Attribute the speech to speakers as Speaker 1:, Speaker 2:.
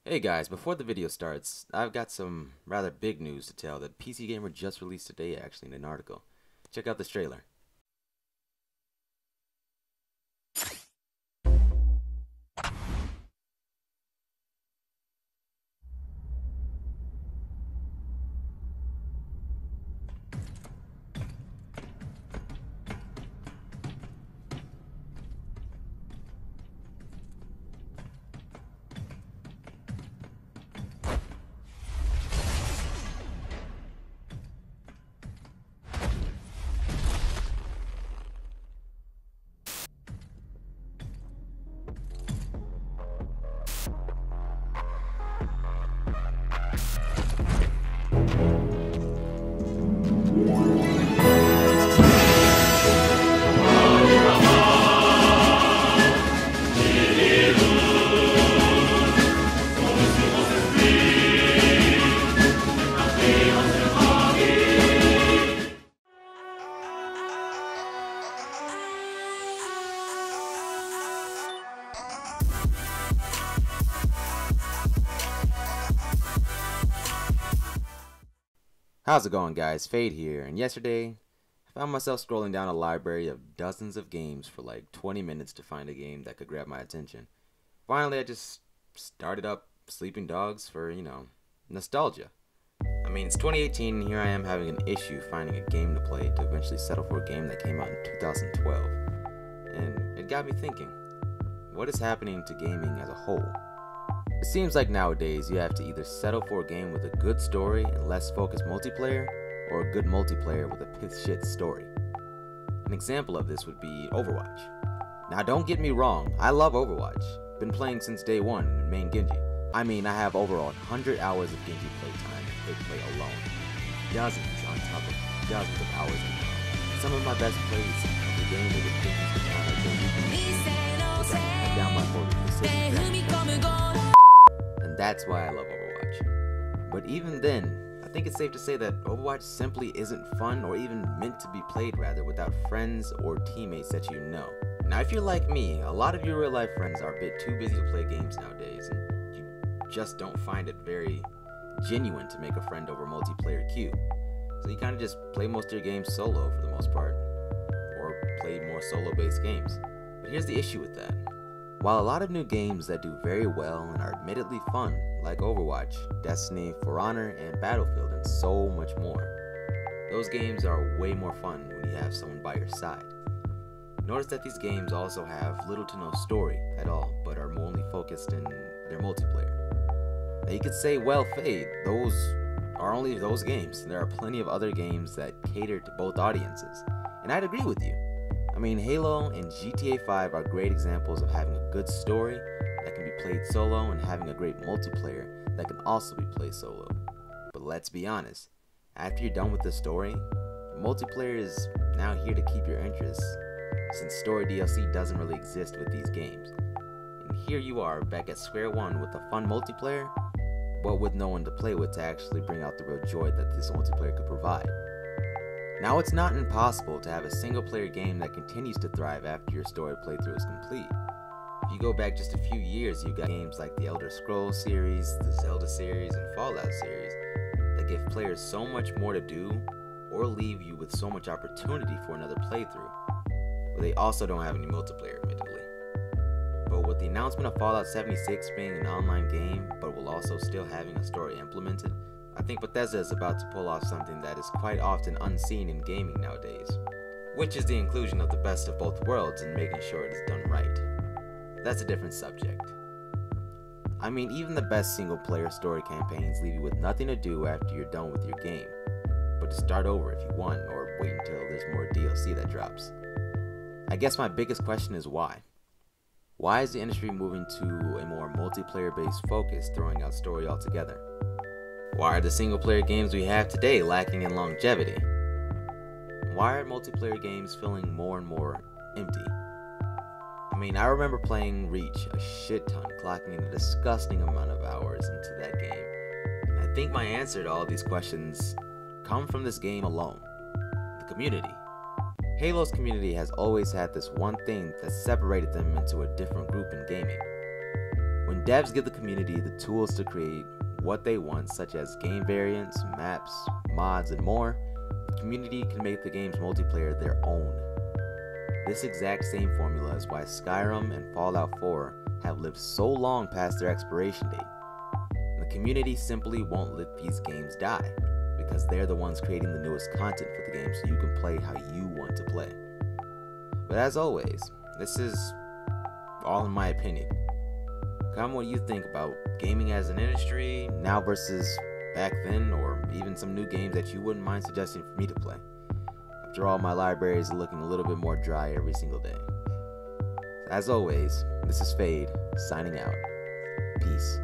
Speaker 1: Hey guys, before the video starts, I've got some rather big news to tell that PC Gamer just released today actually in an article. Check out this trailer. How's it going guys, Fade here, and yesterday I found myself scrolling down a library of dozens of games for like 20 minutes to find a game that could grab my attention. Finally I just started up Sleeping Dogs for, nostalgia. I mean, it's 2018 and here I am having an issue finding a game to play to eventually settle for a game that came out in 2012. And it got me thinking, what is happening to gaming as a whole? It seems like nowadays you have to either settle for a game with a good story and less focused multiplayer, or a good multiplayer with a piss shit story. An example of this would be Overwatch. Now don't get me wrong, I love Overwatch. Been playing since day one in main Genji. I mean, I have over 100 hours of Genji playtime and quick play alone. Dozens on top of dozens of hours in a row. Some of my best plays of the game are with Genji's katana down my forward precision. And that's why I love Overwatch. But even then, I think it's safe to say that Overwatch simply isn't fun or even meant to be played rather without friends or teammates that you know. Now if you're like me, a lot of your real life friends are a bit too busy to play games nowadays and you just don't find it very genuine to make a friend over multiplayer queue. So you kind of just play most of your games solo for the most part, or play more solo based games. But here's the issue with that. While a lot of new games that do very well and are admittedly fun, like Overwatch, Destiny, For Honor, and Battlefield, and so much more, those games are way more fun when you have someone by your side. Notice that these games also have little to no story at all, but are only focused in their multiplayer. Now you could say, well, Fade, those are only those games. There are plenty of other games that cater to both audiences, and I'd agree with you. I mean, Halo and GTA 5 are great examples of having a good story that can be played solo and having a great multiplayer that can also be played solo. But let's be honest, after you're done with the story, multiplayer is now here to keep your interest, since story DLC doesn't really exist with these games. And here you are back at square one with a fun multiplayer, but with no one to play with to actually bring out the real joy that this multiplayer could provide. Now it's not impossible to have a single player game that continues to thrive after your story playthrough is complete. If you go back just a few years, you've got games like the Elder Scrolls series, the Zelda series, and Fallout series that give players so much more to do or leave you with so much opportunity for another playthrough, but they also don't have any multiplayer admittedly. But with the announcement of Fallout 76 being an online game but will also still having a story implemented, I think Bethesda is about to pull off something that is quite often unseen in gaming nowadays, which is the inclusion of the best of both worlds and making sure it is done right. That's a different subject. I mean, even the best single player story campaigns leave you with nothing to do after you're done with your game, but to start over if you want, or wait until there's more DLC that drops. I guess my biggest question is why? Why is the industry moving to a more multiplayer based focus, throwing out story altogether? Why are the single player games we have today lacking in longevity? Why are multiplayer games feeling more and more empty? I mean, I remember playing Reach a shit ton, clocking in a disgusting amount of hours into that game. And I think my answer to all these questions come from this game alone: the community. Halo's community has always had this one thing that separated them into a different group in gaming. When devs give the community the tools to create what they want, such as game variants, maps, mods, and more, the community can make the game's multiplayer their own. This exact same formula is why Skyrim and Fallout 4 have lived so long past their expiration date. And the community simply won't let these games die, because they're the ones creating the newest content for the game so you can play how you want to play. But as always, this is all in my opinion. Comment what you think about gaming as an industry, now versus back then, or even some new games that you wouldn't mind suggesting for me to play. After all, my library is looking a little bit more dry every single day. As always, this is Fade, signing out. Peace.